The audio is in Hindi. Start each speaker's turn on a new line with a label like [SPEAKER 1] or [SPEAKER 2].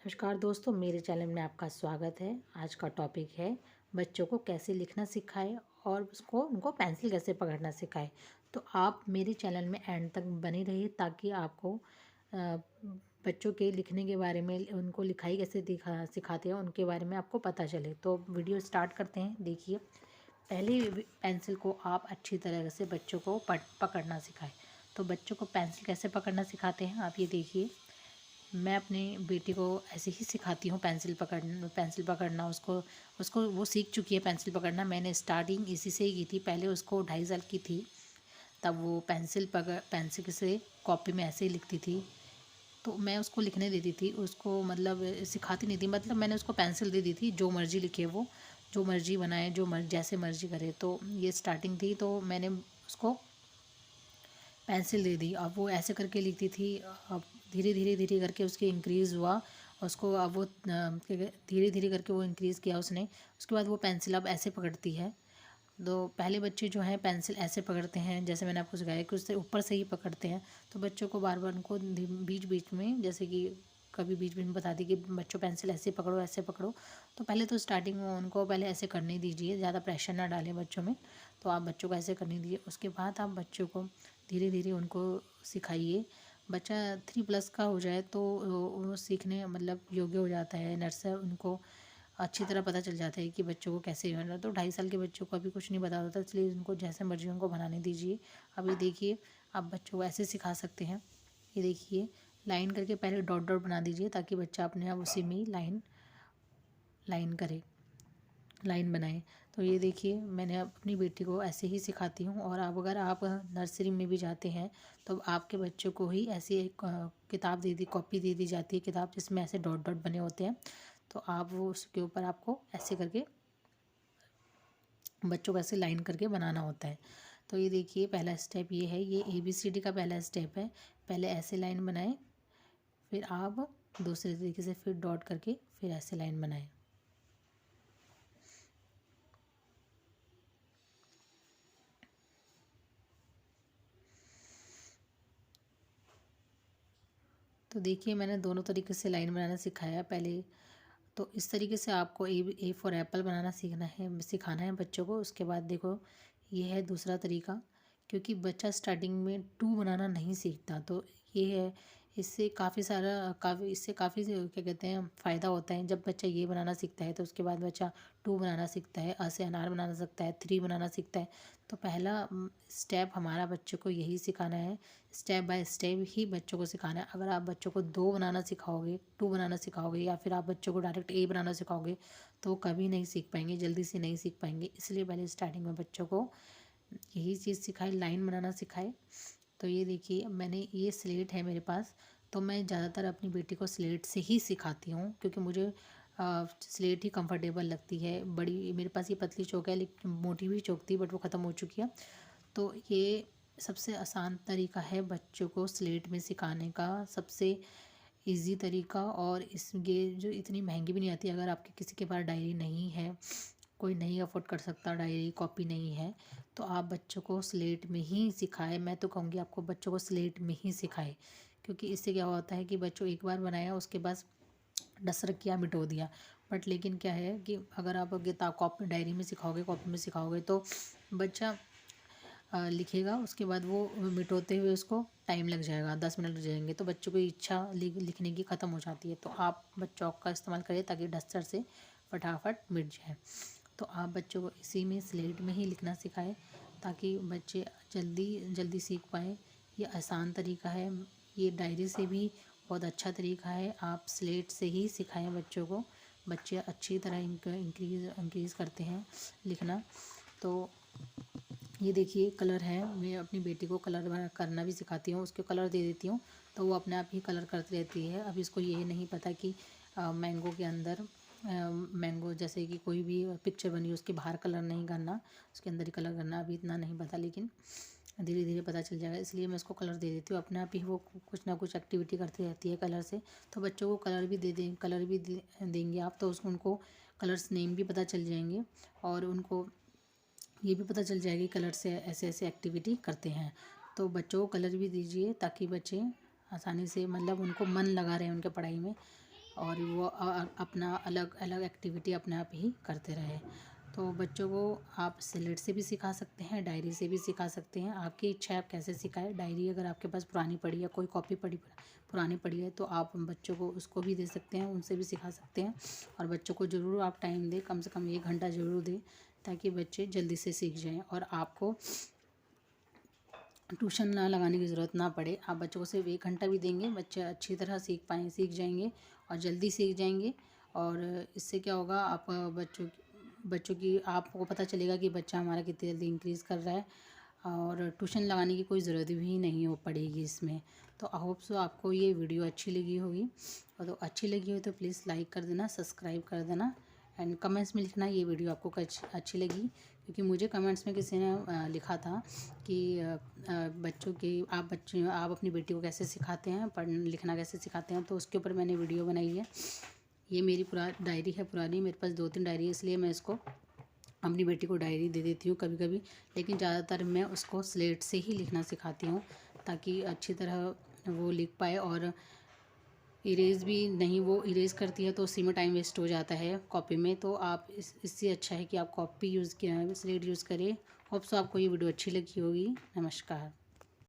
[SPEAKER 1] नमस्कार दोस्तों, मेरे चैनल में आपका स्वागत है। आज का टॉपिक है बच्चों को कैसे लिखना सिखाएं और उनको पेंसिल कैसे पकड़ना सिखाएं। तो आप मेरे चैनल में एंड तक बने रहिए ताकि आपको बच्चों के लिखने के बारे में, उनको लिखाई कैसे सिखाते हैं उनके बारे में आपको पता चले। तो वीडियो स्टार्ट करते हैं। देखिए, पहले पेंसिल को आप अच्छी तरह से बच्चों को पकड़ना सिखाएं। तो बच्चों को पेंसिल कैसे पकड़ना सिखाते हैं आप ये देखिए। मैं अपनी बेटी को ऐसे ही सिखाती हूँ पेंसिल पकड़ना। उसको उसको वो सीख चुकी है पेंसिल पकड़ना। मैंने स्टार्टिंग इसी से ही की थी। पहले उसको 2.5 साल की थी तब वो पेंसिल से कॉपी में ऐसे ही लिखती थी। तो मैं उसको लिखने देती थी, उसको मतलब सिखाती नहीं थी। मतलब मैंने उसको पेंसिल दे दी थी, जो मर्ज़ी लिखे वो, जो मर्ज़ी बनाए, जैसे मर्ज़ी करे। तो ये स्टार्टिंग थी, तो मैंने उसको पेंसिल दे दी। अब वो ऐसे करके लिखती थी। अब धीरे धीरे धीरे करके उसके इंक्रीज़ हुआ। उसको अब वो धीरे धीरे करके वो इंक्रीज़ किया उसने। उसके बाद वो पेंसिल अब ऐसे पकड़ती है। तो पहले बच्चे जो हैं पेंसिल ऐसे पकड़ते हैं, जैसे मैंने आपको सिखाया कि उससे ऊपर से ही पकड़ते हैं। तो बच्चों को बार बार उनको बीच बीच में, जैसे कि कभी बीच बीच में बताती कि बच्चों पेंसिल ऐसे पकड़ो, ऐसे पकड़ो। तो पहले तो स्टार्टिंग में उनको पहले ऐसे करने दीजिए, ज़्यादा प्रेशर ना डालें बच्चों में। तो आप बच्चों को ऐसे करने दीजिए। उसके बाद आप बच्चों को धीरे धीरे उनको सिखाइए। बच्चा 3+ का हो जाए तो वो सीखने मतलब योग्य हो जाता है। नर्सरी उनको अच्छी तरह पता चल जाता है कि बच्चों को कैसे बनाना। तो 2.5 साल के बच्चों को अभी कुछ नहीं पता होता, इसलिए उनको जैसे मर्जी उनको बनाने दीजिए। अभी देखिए, आप बच्चों को ऐसे सिखा सकते हैं। ये देखिए, लाइन करके पहले डॉट डॉट बना दीजिए ताकि बच्चा अपने आप उसी में ही लाइन लाइन करे, लाइन बनाए। तो ये देखिए, मैंने अपनी बेटी को ऐसे ही सिखाती हूँ। और अब अगर आप नर्सरी में भी जाते हैं तो आपके बच्चों को ही ऐसी एक किताब कॉपी दे दी जाती है, किताब जिसमें ऐसे डॉट डॉट बने होते हैं। तो आप वो उसके ऊपर आपको ऐसे करके बच्चों को ऐसे लाइन करके बनाना होता है। तो ये देखिए, पहला स्टेप ये है, ये ABCD का पहला स्टेप है। पहले ऐसे लाइन बनाएं, फिर आप दूसरे तरीके से फिर डॉट करके फिर ऐसे लाइन बनाएं। तो देखिए, मैंने दोनों तरीके से लाइन बनाना सिखाया पहले। तो इस तरीके से आपको ए फॉर एप्पल बनाना सिखाना है बच्चों को। उसके बाद देखो, ये है दूसरा तरीका। क्योंकि बच्चा स्टार्टिंग में 2 बनाना नहीं सीखता, तो ये है, इससे काफ़ी क्या कहते हैं फ़ायदा होता है। जब बच्चा ये बनाना सीखता है तो उसके बाद बच्चा 2 बनाना सीखता है, से अनार बनाना सीखता है, 3 बनाना सीखता है। तो पहला स्टेप हमारा बच्चों को यही सिखाना है। स्टेप बाय स्टेप ही बच्चों को सिखाना है। अगर आप बच्चों को 2 बनाना सिखाओगे, 2 बनाना सिखाओगे, या फिर आप बच्चों को डायरेक्ट ए बनाना सिखाओगे, तो कभी नहीं सीख पाएंगे, जल्दी से नहीं सीख पाएंगे। इसलिए पहले स्टार्टिंग में बच्चों को यही चीज़ सिखाए, लाइन बनाना सिखाए। तो ये देखिए, मैंने ये स्लेट है मेरे पास। तो मैं ज़्यादातर अपनी बेटी को स्लेट से ही सिखाती हूँ, क्योंकि मुझे स्लेट ही कंफर्टेबल लगती है। बड़ी मेरे पास ये पतली चौक है, लेकिन मोटी भी चौक थी बट वो ख़त्म हो चुकी है। तो ये सबसे आसान तरीका है बच्चों को स्लेट में सिखाने का, सबसे इजी तरीका। और ये जो इतनी महंगी भी नहीं आती। अगर आपके किसी के पास डायरी नहीं है, कोई नहीं अफोर्ड कर सकता, डायरी कॉपी नहीं है, तो आप बच्चों को स्लेट में ही सिखाएं। मैं तो कहूँगी आपको बच्चों को स्लेट में ही सिखाएं। क्योंकि इससे क्या होता है कि बच्चों एक बार बनाया, उसके बाद डसर किया, मिटो दिया। बट लेकिन क्या है कि अगर आप किताब कॉपी डायरी में सिखाओगे, कॉपी में सिखाओगे, तो बच्चा लिखेगा, उसके बाद वो मिटोते हुए उसको टाइम लग जाएगा, 10 मिनट लग जाएंगे। तो बच्चों की इच्छा लिखने की ख़त्म हो जाती है। तो आप चौक का इस्तेमाल करें ताकि डस्टर से फटाफट मिट जाए। तो आप बच्चों को इसी में स्लेट में ही लिखना सिखाएं ताकि बच्चे जल्दी जल्दी सीख पाएँ। ये आसान तरीका है। ये डायरी से भी बहुत अच्छा तरीका है। आप स्लेट से ही सिखाएं बच्चों को। बच्चे अच्छी तरह इंक्रीज़ करते हैं लिखना। तो ये देखिए, कलर है। मैं अपनी बेटी को कलर करना भी सिखाती हूँ, उसको कलर दे देती हूँ तो वो अपने आप ही कलर करती रहती है। अब इसको ये नहीं पता कि मैंगो के अंदर मैंगो जैसे कि कोई भी पिक्चर बनी उसके बाहर कलर नहीं करना, उसके अंदर ही कलर करना। अभी इतना नहीं पता, लेकिन धीरे धीरे पता चल जाएगा। इसलिए मैं उसको कलर दे देती हूँ, अपने आप ही वो कुछ ना कुछ एक्टिविटी करती रहती है कलर से। तो बच्चों को कलर भी देंगे आप, तो उनको कलर्स नेम भी पता चल जाएंगे। और उनको ये भी पता चल जाएगी कलर से ऐसे ऐसे एक्टिविटी करते हैं। तो बच्चों को कलर भी दीजिए ताकि बच्चे आसानी से, मतलब उनको मन लगा रहे उनके पढ़ाई में। और वो अपना अलग अलग एक्टिविटी अपने आप ही करते रहे। तो बच्चों को आप स्लेट से भी सिखा सकते हैं, डायरी से भी सिखा सकते हैं, आपकी इच्छा है आप कैसे सिखाएं। डायरी अगर आपके पास पुरानी पड़ी है, कोई कॉपी पुरानी पड़ी है, तो आप बच्चों को उसको भी दे सकते हैं, उनसे भी सिखा सकते हैं। और बच्चों को ज़रूर आप टाइम दें, कम से कम 1 घंटा ज़रूर दें, ताकि बच्चे जल्दी से सीख जाएं और आपको ट्यूशन ना लगाने की ज़रूरत ना पड़े। आप बच्चों को सिर्फ 1 घंटा भी देंगे, बच्चे अच्छी तरह सीख जाएंगे और जल्दी सीख जाएंगे। और इससे क्या होगा, आप बच्चों की आपको पता चलेगा कि बच्चा हमारा कितनी जल्दी इंक्रीज़ कर रहा है, और ट्यूशन लगाने की कोई ज़रूरत भी नहीं हो पड़ेगी इसमें। तो आई होप सो आपको ये वीडियो अच्छी लगी होगी, और तो अच्छी लगी हो तो प्लीज़ लाइक कर देना, सब्सक्राइब कर देना, एंड कमेंट्स में लिखना ये वीडियो आपको अच्छी लगी। क्योंकि मुझे कमेंट्स में किसी ने लिखा था कि बच्चों की आप अपनी बेटी को कैसे सिखाते हैं, पढ़ना लिखना कैसे सिखाते हैं, तो उसके ऊपर मैंने वीडियो बनाई है। ये मेरी डायरी है पुरानी, मेरे पास 2-3 डायरी है, इसलिए मैं इसको अपनी बेटी को डायरी दे देती हूँ कभी कभी, लेकिन ज़्यादातर मैं उसको स्लेट से ही लिखना सिखाती हूँ, ताकि अच्छी तरह वो लिख पाए। और इरेज भी नहीं, वो इरेज करती है तो उसी में टाइम वेस्ट हो जाता है कॉपी में। तो आप इससे अच्छा है कि आप कॉपी यूज़ किया, स्लेट यूज़ करें। होप सो आपको ये वीडियो अच्छी लगी होगी। नमस्कार।